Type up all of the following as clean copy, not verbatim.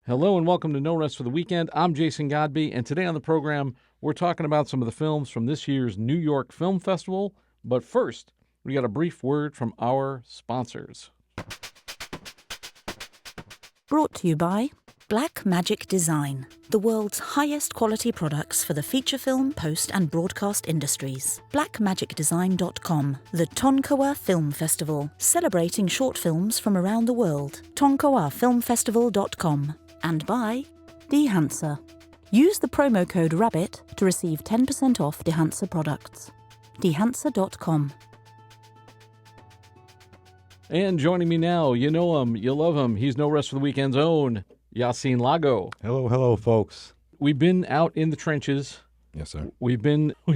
Hello and welcome to No Rest for the Weekend. I'm Jason Godbey, and today on the program, we're talking about some of the films from this year's New York Film Festival. But first, we got a brief word from our sponsors. Brought to you by BlackMagic Design, the world's highest quality products for the feature film, post and broadcast industries. BlackMagicDesign.com, the Tonkawa Film Festival, celebrating short films from around the world. Tonkawafilmfestival.com. And by Dehancer. Use the promo code RABBIT to receive 10% off Dehancer products. Dehancer.com. And joining me now, you know him, you love him, he's No Rest for the Weekend's own Yasin Lago. Hello, folks. We've been out in the trenches. Yes, sir. We've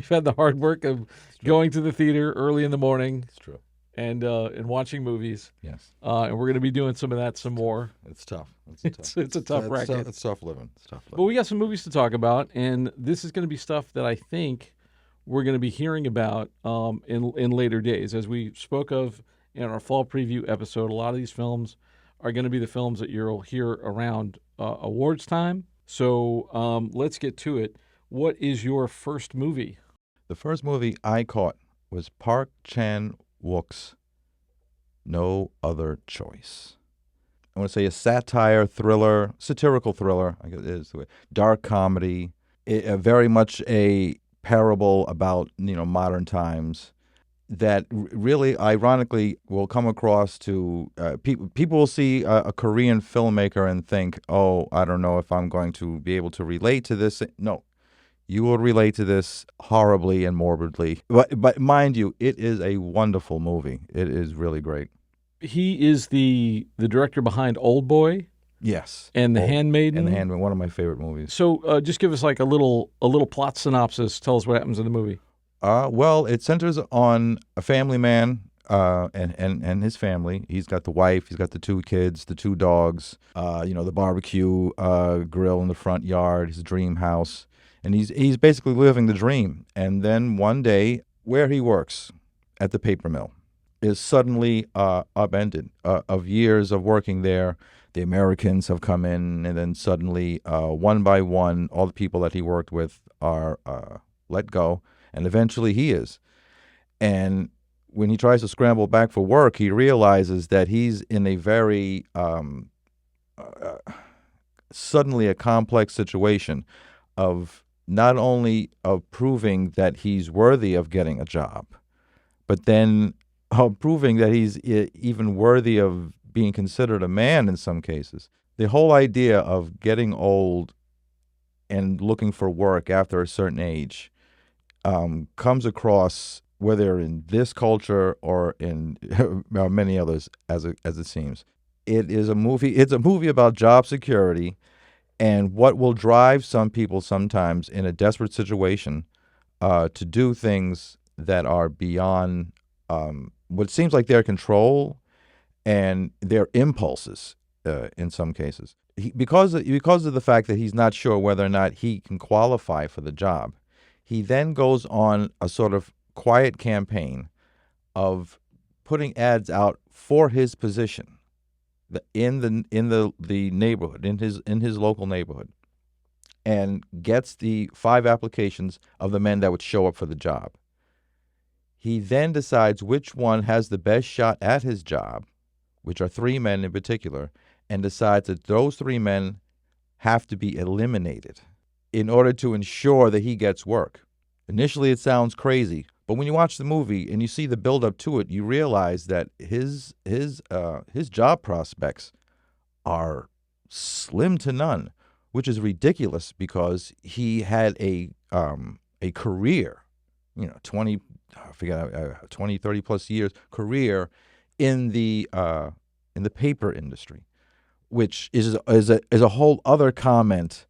had the hard work of going to the theater early in the morning. It's true. And watching movies. Yes. And we're going to be doing some of that some more. It's tough. It's a tough racket. It's tough living. But we got some movies to talk about, and this is going to be stuff that I think we're going to be hearing about in later days. As we spoke of in our fall preview episode, a lot of these films are going to be the films that you'll hear around awards time. So let's get to it. What is your first movie? The first movie I caught was Park Chan-wook's No Other Choice. I want to say a satirical thriller, I guess it is, dark comedy, very much a parable about modern times that really, ironically, will come across to people will see a Korean filmmaker and think, oh, I don't know if I'm going to be able to relate to this. No, you will relate to this horribly and morbidly. But mind you, it is a wonderful movie. It is really great. He is the director behind Old Boy. Yes. And The Handmaiden. And The Handmaiden, one of my favorite movies. So just give us like a little plot synopsis. Tell us what happens in the movie. Well, it centers on a family man and his family. He's got the wife, he's got the two kids, the two dogs, the barbecue grill in the front yard, his dream house. And he's basically living the dream. And then one day, where he works at the paper mill is suddenly upended. Of years of working there, the Americans have come in, and then suddenly, one by one, all the people that he worked with are let go. And eventually he is. And when he tries to scramble back for work, he realizes that he's in a very suddenly a complex situation of not only of proving that he's worthy of getting a job, but then of proving that he's even worthy of being considered a man in some cases. The whole idea of getting old and looking for work after a certain age comes across, whether in this culture or in many others, as it seems. It is a movie. It's a movie about job security and what will drive some people sometimes in a desperate situation to do things that are beyond what seems like their control and their impulses in some cases. Because of the fact that he's not sure whether or not he can qualify for the job, he then goes on a sort of quiet campaign of putting ads out for his position in the neighborhood, in his local neighborhood, and gets the 5 applications of the men that would show up for the job. He then decides which one has the best shot at his job, which are 3 men in particular, and decides that those 3 men have to be eliminated in order to ensure that he gets work. Initially, it sounds crazy, but when you watch the movie and you see the build-up to it, you realize that his job prospects are slim to none, which is ridiculous because he had a career, 20, 30 plus years career in the paper industry, which is a whole other comment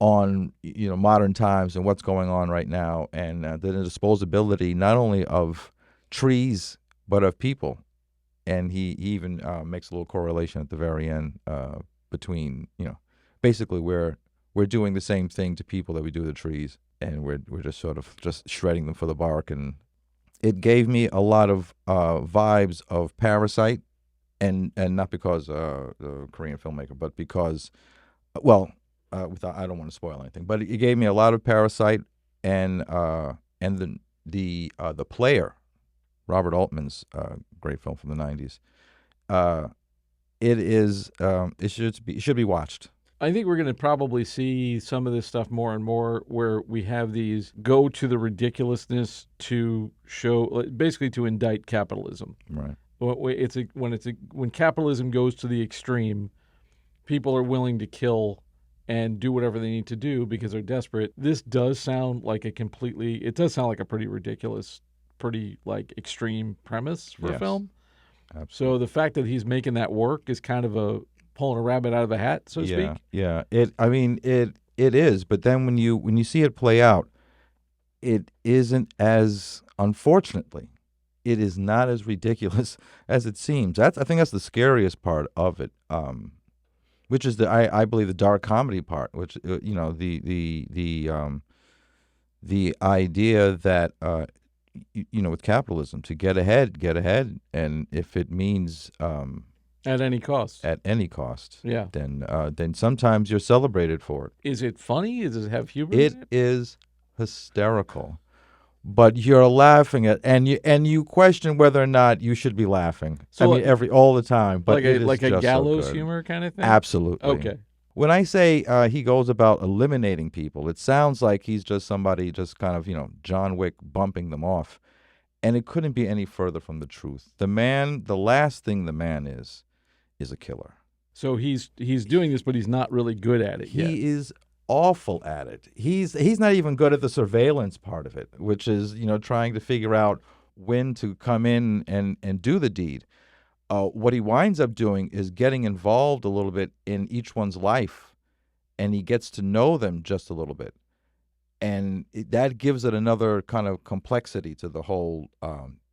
on modern times and what's going on right now, and the disposability not only of trees but of people. And he even makes a little correlation at the very end between basically we're doing the same thing to people that we do to trees, and we're just sort of just shredding them for the bark. And it gave me a lot of vibes of Parasite, and not because the Korean filmmaker, but because Well, without I don't want to spoil anything, but it gave me a lot of Parasite and the Player, Robert Altman's great film from the '90s. It should be watched. I think we're going to probably see some of this stuff more and more where we have these go to the ridiculousness to show, basically to indict capitalism. Right. When capitalism goes to the extreme, people are willing to kill and do whatever they need to do because they're desperate. This does sound like it does sound like a pretty ridiculous, pretty like extreme premise for a Yes. film. Absolutely. So the fact that he's making that work is kind of pulling a rabbit out of a hat, so to speak. Yeah. It is, but then when you see it play out, it isn't as, unfortunately, it is not as ridiculous as it seems. I think that's the scariest part of it. Which is I believe the dark comedy part, which the idea that with capitalism, to get ahead, and if it means At any cost. yeah, Yeah. then sometimes you're celebrated for it. Is it funny? Does it have humor? It is hysterical, but you're laughing at and you question whether or not you should be laughing. So all the time, but like it is like a just so gallows good. humor kind of thing? Absolutely. Okay. When I say he goes about eliminating people, it sounds like he's just somebody just kind of, John Wick bumping them off. And it couldn't be any further from the truth. The last thing the man is a killer. So he's doing this, but he's not really good at it yet. He is awful at it. He's not even good at the surveillance part of it, which is, trying to figure out when to come in and do the deed. What he winds up doing is getting involved a little bit in each one's life, and he gets to know them just a little bit. And that gives it another kind of complexity to the whole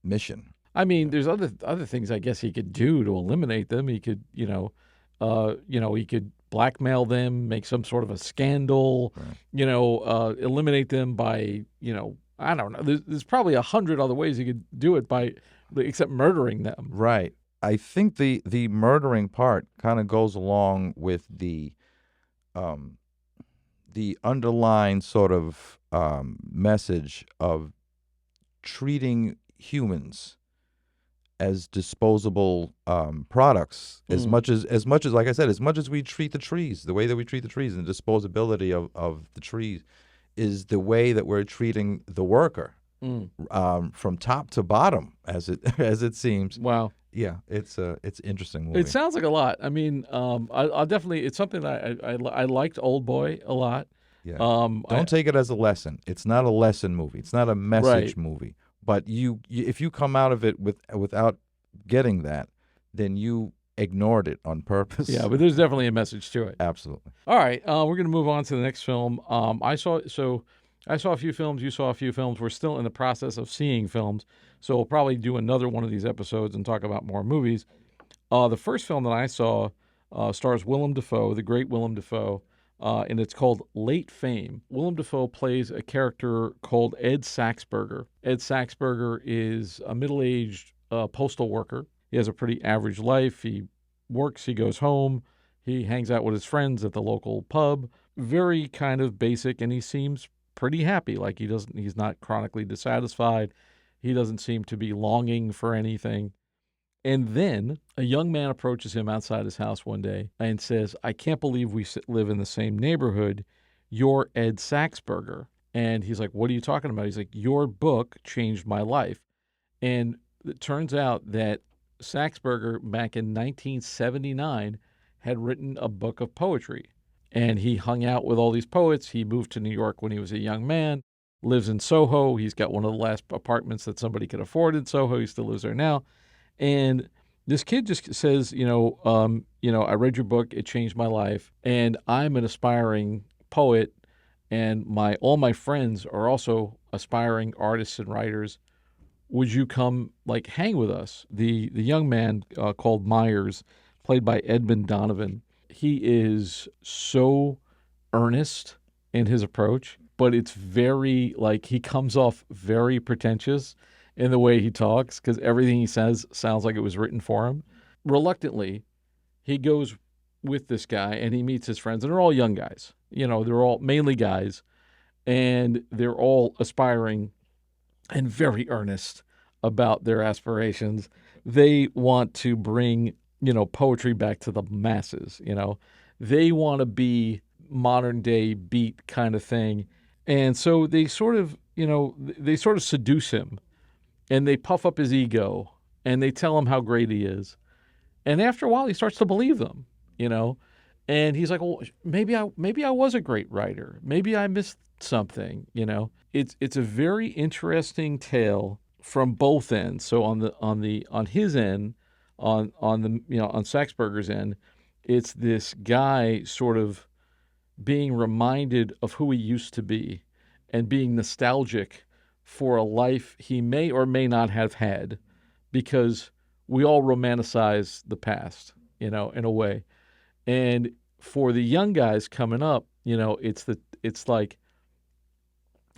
mission. I mean, there's other things I guess he could do to eliminate them. He could, he could blackmail them, make some sort of a scandal, Right. Eliminate them by, I don't know. There's probably 100 other ways he could do it except murdering them. Right. I think the murdering part kind of goes along with the underlying sort of message of treating humans as disposable products, as much as like I said, as much as we treat the trees, the way that we treat the trees, and the disposability of the trees is the way that we're treating the worker, from top to bottom, as it seems. Wow. Yeah, it's an interesting movie. It sounds like a lot. I mean, I'll definitely. It's something that I liked Old Boy a lot. Yeah. Don't take it as a lesson. It's not a lesson movie. It's not a message movie. But you if you come out of it without getting that, then you ignored it on purpose. Yeah, but there's definitely a message to it. Absolutely. All right, we're going to move on to the next film. I saw a few films. You saw a few films. We're still in the process of seeing films, so we'll probably do another one of these episodes and talk about more movies. The first film that I saw stars Willem Dafoe, the great Willem Dafoe, and it's called Late Fame. Willem Dafoe plays a character called Ed Saxberger. Ed Saxberger is a middle-aged postal worker. He has a pretty average life. He works, he goes home, he hangs out with his friends at the local pub. Very kind of basic, and he seems pretty happy. Like he's not chronically dissatisfied. He doesn't seem to be longing for anything. And then a young man approaches him outside his house one day and says, "I can't believe we live in the same neighborhood. You're Ed Saxberger." And he's like, "What are you talking about?" He's like, "Your book changed my life." And it turns out that Saxberger, back in 1979, had written a book of poetry. And he hung out with all these poets. He moved to New York when he was a young man, lives in Soho. He's got one of the last apartments that somebody could afford in Soho. He still lives there now. And this kid just says, I read your book. It changed my life. And I'm an aspiring poet. And all my friends are also aspiring artists and writers. Would you come hang with us? The young man called Myers, played by Edmund Donovan, he is so earnest in his approach, but it's very he comes off very pretentious in the way he talks because everything he says sounds like it was written for him. Reluctantly, he goes with this guy, and he meets his friends, and they're all young guys. They're all mainly guys, and they're all aspiring and very earnest about their aspirations. They want to bring, poetry back to the masses. They want to be modern day beat kind of thing. And so they sort of, seduce him, and they puff up his ego, and they tell him how great he is. And after a while, he starts to believe them, and he's like, well, maybe I was a great writer. Maybe I missed something, It's a very interesting tale from both ends. So on his end, on Saxberger's end, it's this guy sort of being reminded of who he used to be and being nostalgic for a life he may or may not have had, because we all romanticize the past, in a way. And for the young guys coming up, it's like,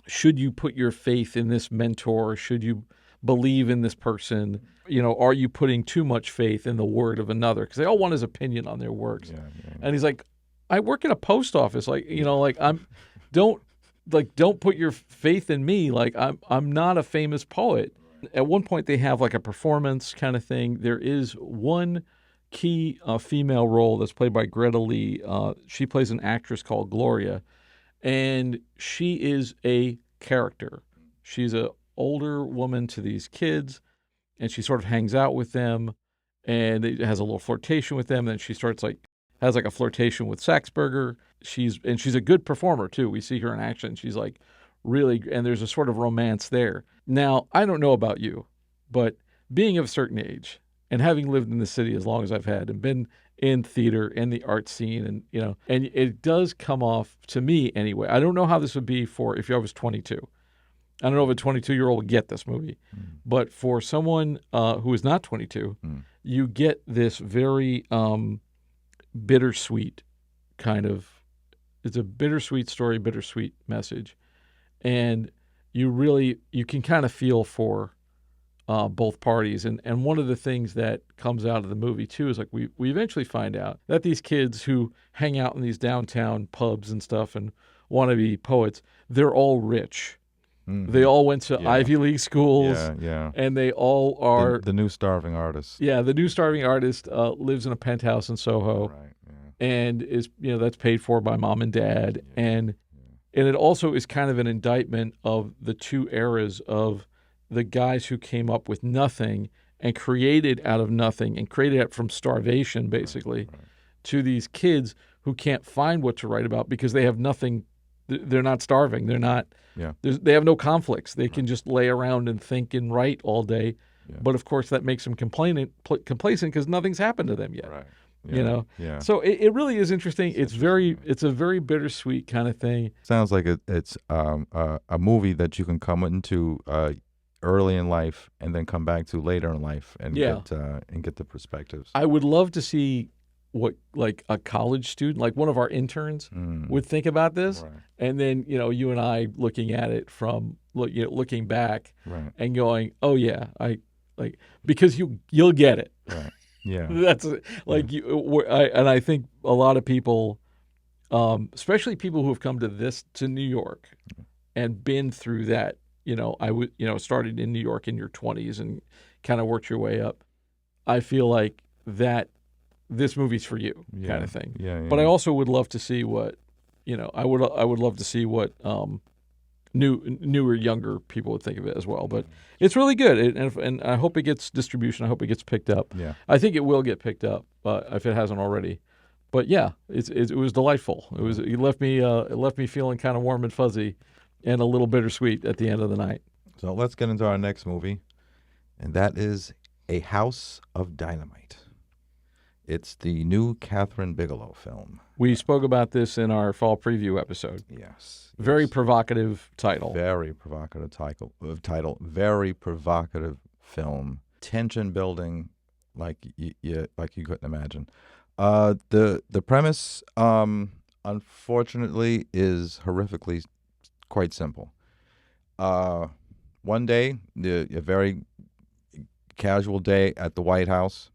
should you put your faith in this mentor? Should you believe in this person? Are you putting too much faith in the word of another? Because they all want his opinion on their works. Yeah. And he's like, I work in a post office. Don't put your faith in me. I'm not a famous poet. At one point, they have like a performance kind of thing. There is one key female role that's played by Greta Lee. She plays an actress called Gloria, and she is a character. She's an older woman to these kids, and she sort of hangs out with them, and it has a little flirtation with them. Then she has a flirtation with Saxberger. She's a good performer too. We see her in action. She's like really, and there's a sort of romance there. Now, I don't know about you, but being of a certain age and having lived in the city as long as I've had and been in theater and the art scene, and it does come off to me anyway. I don't know how this would be if I was 22. I don't know if a 22-year-old would get this movie, but for someone who is not 22, you get this very bittersweet kind of. It's a bittersweet story, bittersweet message, and you can kind of feel for both parties. And one of the things that comes out of the movie too is like we eventually find out that these kids who hang out in these downtown pubs and stuff and want to be poets, they're all rich. Mm-hmm. They all went to Ivy League schools. Yeah. And they all are the new starving artist. Yeah, the new starving artist lives in a penthouse in Soho. Right. And is that's paid for by mom and dad. And it also is kind of an indictment of the two eras of the guys who came up with nothing and created out of nothing and created it from starvation, basically, to these kids who can't find what to write about because they have nothing. They're not starving. They're not. Yeah. They have no conflicts. They can just lay around and think and write all day. Yeah. But of course, that makes them complacent because nothing's happened to them yet. Right. Yeah. So it really is interesting. It's a very bittersweet kind of thing. Sounds like it's a movie that you can come into early in life and then come back to later in life and get the perspectives. I would love to see what like a college student, like one of our interns, would think about this, and then you and I looking at it from looking back and going, oh yeah, I like because you'll get it. Right. Yeah, that's like and I think a lot of people, especially people who have come to New York, and been through that. Started in New York in your 20s and kind of worked your way up. I feel like that this movie's for you, kind of thing. Yeah. But I also would love to see what, I would love to see what newer, younger people would think of it as well. But it's really good, and I hope it gets distribution. I hope it gets picked up. Yeah, I think it will get picked up, if it hasn't already. But yeah, it was delightful. It left me feeling kind of warm and fuzzy, and a little bittersweet at the end of the night. So let's get into our next movie, and that is A House of Dynamite. It's the new Kathryn Bigelow film. We spoke about this in our fall preview episode. Yes. Very provocative title. Very provocative title. Very provocative film. Tension building like you couldn't imagine. The premise, unfortunately, is horrifically quite simple. One day, a very casual day at the White House,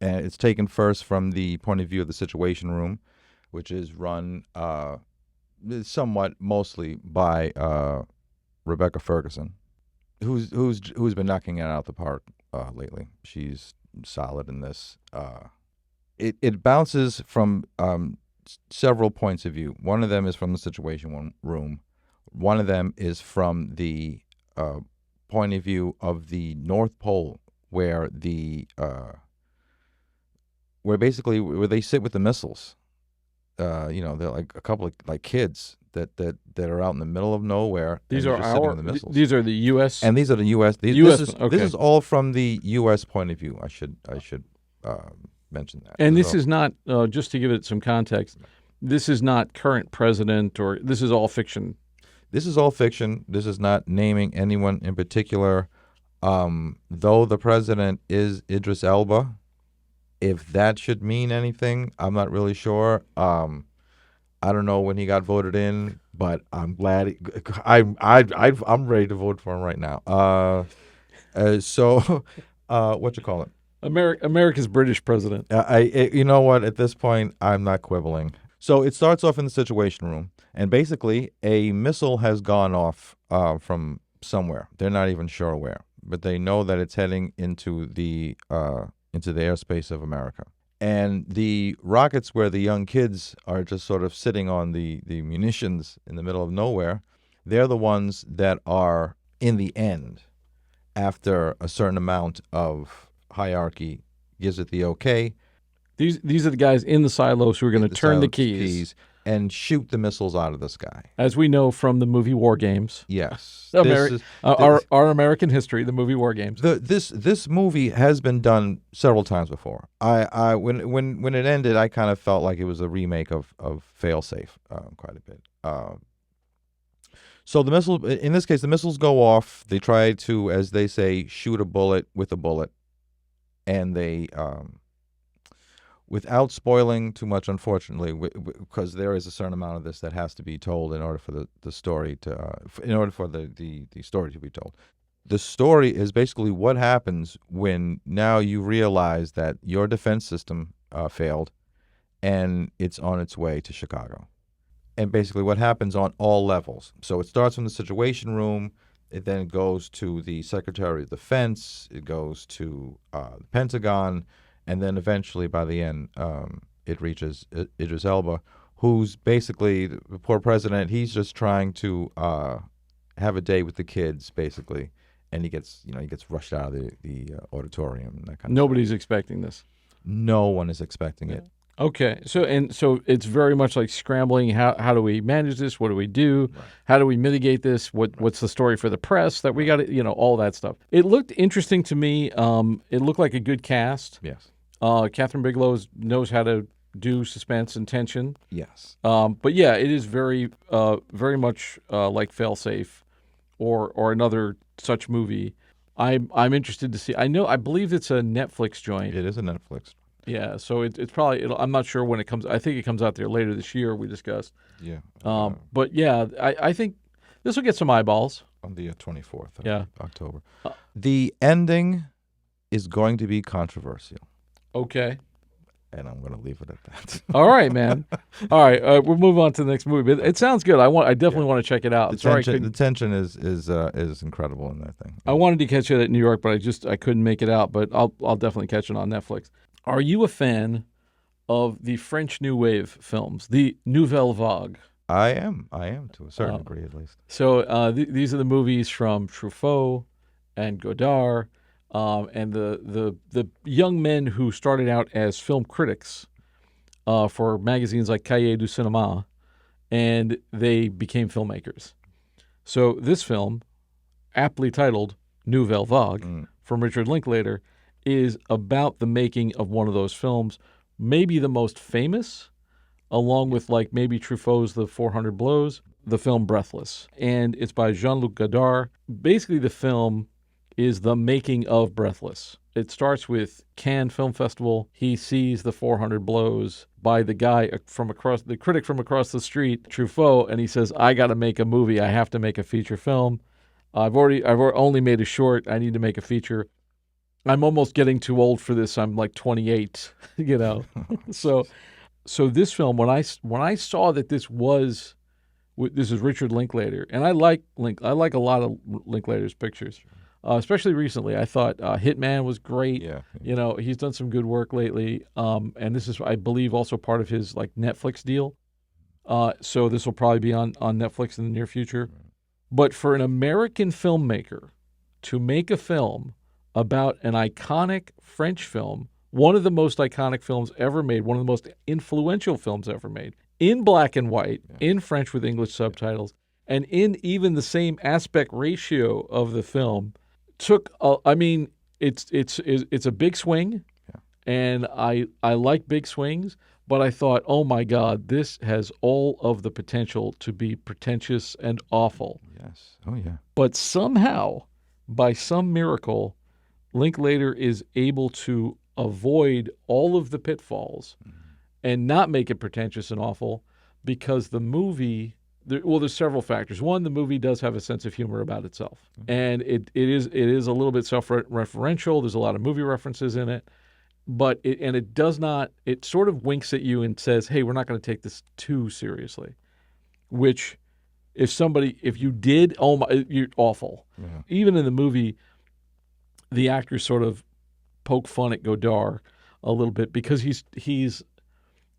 And it's taken first from the point of view of the Situation Room, which is run somewhat mostly by Rebecca Ferguson, who's been knocking it out the park lately. She's solid in this. It bounces from several points of view. One of them is from the Situation Room. One of them is from the point of view of the North Pole, where where they sit with the missiles. They're like a couple of like kids that are out in the middle of nowhere. These and are they're just sitting with the missiles. These are the U.S. And these are the U.S. Okay. This is all from the U.S. point of view. I should mention that. And this is not just to give it some context. This is not current president, or this is all fiction. This is all fiction. This is not naming anyone in particular. Though the president is Idris Elba, if that should mean anything, I'm not really sure. I don't know when he got voted in, but I'm glad. I'm ready to vote for him right now. So, what you call it? America's British president. You know what? At this point, I'm not quibbling. So it starts off in the Situation Room, and basically a missile has gone off from somewhere. They're not even sure where, but they know that it's heading into the airspace of America. And the rockets where the young kids are just sort of sitting on the munitions in the middle of nowhere, they're the ones that are, in the end, after a certain amount of hierarchy gives it the okay. These are the guys in the silos who are going to turn the keys and shoot the missiles out of the sky. As we know from the movie War Games. Yes. Our American history, the movie War Games. This movie has been done several times before. When it ended, I kind of felt like it was a remake of Failsafe quite a bit. So in this case, the missiles go off. They try to, as they say, shoot a bullet with a bullet. And they... without spoiling too much, unfortunately, because there is a certain amount of this that has to be told in order for the story to, in order for the story to be told. The story is basically what happens when now you realize that your defense system failed, and it's on its way to Chicago, and basically what happens on all levels. So it starts from the Situation Room. It then goes to the Secretary of Defense. It goes to the Pentagon. And then eventually, by the end, it reaches Idris Elba, who's basically the poor president. He's just trying to have a day with the kids, basically, and he gets rushed out of the auditorium and that kind of. Nobody's expecting this. No one is expecting it. Okay, so it's very much like scrambling. How do we manage this? What do we do? Right. How do we mitigate this? What's the story for the press that we got to, all that stuff. It looked interesting to me. It looked like a good cast. Yes. Kathryn Bigelow knows how to do suspense and tension. Yes. But yeah, it is very much like Failsafe or another such movie. I'm interested to see. I believe it's a Netflix joint. It is a Netflix. Yeah, so it's probably. I'm not sure when it comes. I think it comes out there later this year. We discussed. Yeah. But yeah, I think this will get some eyeballs on the 24th of October. The ending is going to be controversial. Okay. And I'm going to leave it at that. All right, man. All right, we'll move on to the next movie. But it sounds good. I definitely want to check it out. The tension is incredible in that thing. I wanted to catch it at New York, but I couldn't make it out. But I'll definitely catch it on Netflix. Are you a fan of the French New Wave films, the Nouvelle Vague? I am to a certain degree, at least. So these are the movies from Truffaut and Godard. And the young men who started out as film critics for magazines like Cahiers du Cinéma, and they became filmmakers. So this film, aptly titled Nouvelle Vague, from Richard Linklater, is about the making of one of those films, maybe the most famous, along with like maybe Truffaut's The 400 Blows, the film Breathless. And it's by Jean-Luc Godard. Basically, the film is the making of Breathless. It starts with Cannes Film Festival. He sees The 400 Blows by the guy the critic from across the street, Truffaut, and he says, I got to make a movie. I have to make a feature film. I've only made a short. I need to make a feature. I'm almost getting too old for this. I'm like 28, you know. So this film, when I saw that this is Richard Linklater, and I like a lot of Linklater's pictures, especially recently. I thought Hitman was great. Yeah. You know, he's done some good work lately, and this is, I believe, also part of his like Netflix deal. So this will probably be on Netflix in the near future. But for an American filmmaker to make a film about an iconic French film, one of the most iconic films ever made, one of the most influential films ever made, in black and white, in French with English subtitles, and in even the same aspect ratio of the film, it's a big swing, and I like big swings, but I thought, oh my God, this has all of the potential to be pretentious and awful. Yes. Oh, yeah. But somehow, by some miracle, Linklater is able to avoid all of the pitfalls and not make it pretentious and awful, because the movie, there's several factors. One, the movie does have a sense of humor about itself, and it is a little bit self-referential. There's a lot of movie references in it, but it sort of winks at you and says, hey, we're not going to take this too seriously, which if you did, oh my, you're awful. Yeah. Even in the movie, the actors sort of poke fun at Godard a little bit, because he's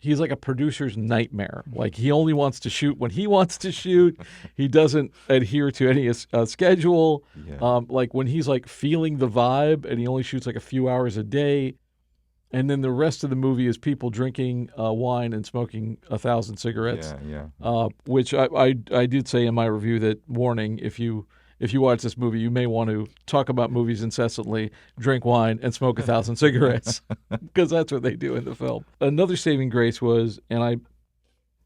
like a producer's nightmare. Like, he only wants to shoot when he wants to shoot. He doesn't adhere to any schedule. Yeah. Like when he's like feeling the vibe, and he only shoots like a few hours a day. And then the rest of the movie is people drinking wine and smoking 1,000 cigarettes. Yeah. Which I did say in my review that, warning, if you watch this movie, you may want to talk about movies incessantly, drink wine, and smoke 1,000 cigarettes, because that's what they do in the film. Another saving grace was, and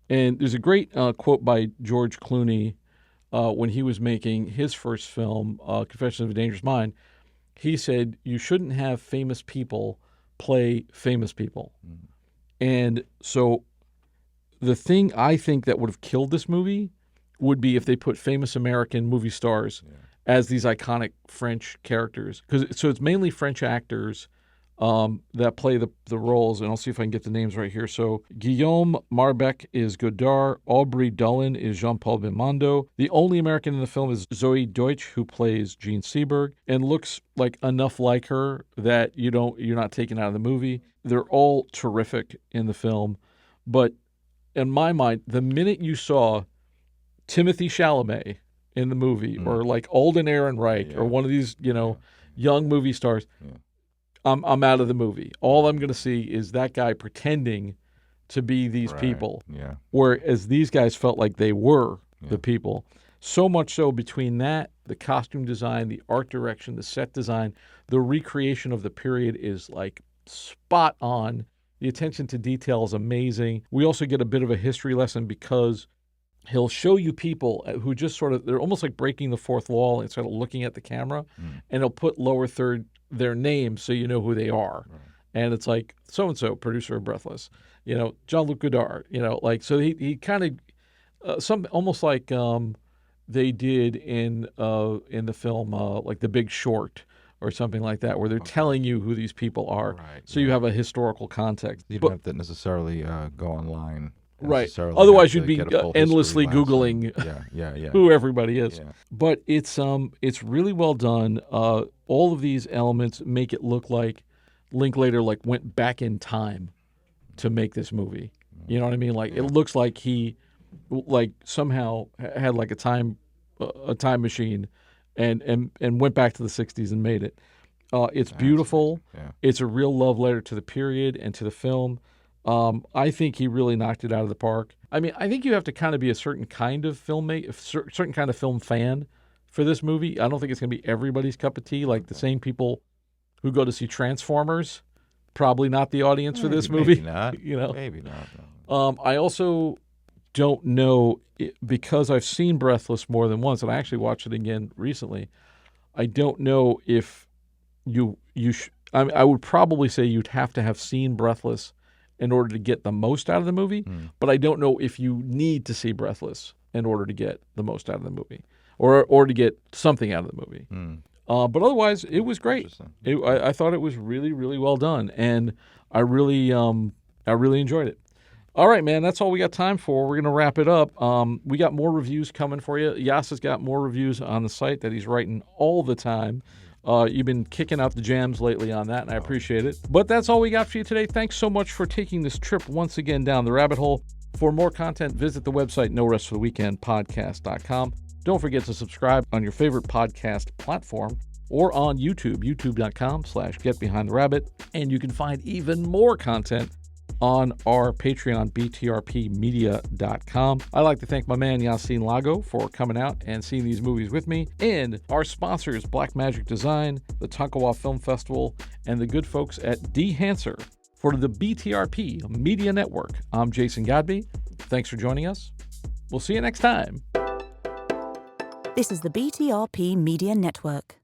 there's a great quote by George Clooney when he was making his first film, Confessions of a Dangerous Mind. He said, you shouldn't have famous people play famous people. And so the thing I think that would have killed this movie would be if they put famous American movie stars as these iconic French characters. So it's mainly French actors that play the roles, and I'll see if I can get the names right here. So Guillaume Marbec is Godard, Aubrey Dulin is Jean-Paul Belmondo. The only American in the film is Zoey Deutch, who plays Jean Seberg, and looks like enough like her that you're not taken out of the movie. They're all terrific in the film, but in my mind, the minute you saw Timothée Chalamet in the movie, or like Alden Ehrenreich, or one of these, young movie stars, I'm out of the movie. All I'm going to see is that guy pretending to be these people. Yeah. Whereas these guys felt like they were the people. So much so, between that, the costume design, the art direction, the set design, the recreation of the period is like spot on. The attention to detail is amazing. We also get a bit of a history lesson, because he'll show you people who just they're almost like breaking the fourth wall and sort of looking at the camera, and he'll put lower third their names so you know who they are. Right. And it's like, so-and-so, producer of Breathless, Jean-Luc Godard, so he kind of, almost like they did in the film, like The Big Short or something like that, where they're telling you who these people are. Right. So you have a historical context. You don't have to necessarily go online. Right. Otherwise, you'd be endlessly Googling who everybody is. Yeah. But it's really well done. All of these elements make it look like Linklater went back in time to make this movie. You know what I mean? It looks like he somehow had a time machine and went back to the 60s and made it. It's beautiful. Yeah. It's a real love letter to the period and to the film. I think he really knocked it out of the park. I mean, I think you have to kind of be a certain kind of certain kind of film fan for this movie. I don't think it's going to be everybody's cup of tea. Like the same people who go to see Transformers, probably not the audience for this movie. Maybe not. Maybe not. No. I also don't know, because I've seen Breathless more than once, and I actually watched it again recently. I don't know if I would probably say you'd have to have seen Breathless in order to get the most out of the movie, but I don't know if you need to see Breathless in order to get the most out of the movie, or to get something out of the movie. But otherwise, it was great. Interesting. I thought it was really, really well done, and I really enjoyed it. All right, man, that's all we got time for. We're going to wrap it up. We got more reviews coming for you. Yas has got more reviews on the site that he's writing all the time. You've been kicking out the jams lately on that, and I appreciate it. But that's all we got for you today. Thanks so much for taking this trip once again down the rabbit hole. For more content, visit the website norestfortheweekendpodcast.com. Don't forget to subscribe on your favorite podcast platform or on YouTube, youtube.com/getbehindtherabbit. And you can find even more content on our Patreon, btrpmedia.com. I'd like to thank my man Yasin Lago for coming out and seeing these movies with me, and our sponsors, BlackMagic Design, the Tonkawa Film Festival, and the good folks at D-Hanser. For the BTRP Media Network, I'm Jason Godbey. Thanks for joining us. We'll see you next time. This is the BTRP Media Network.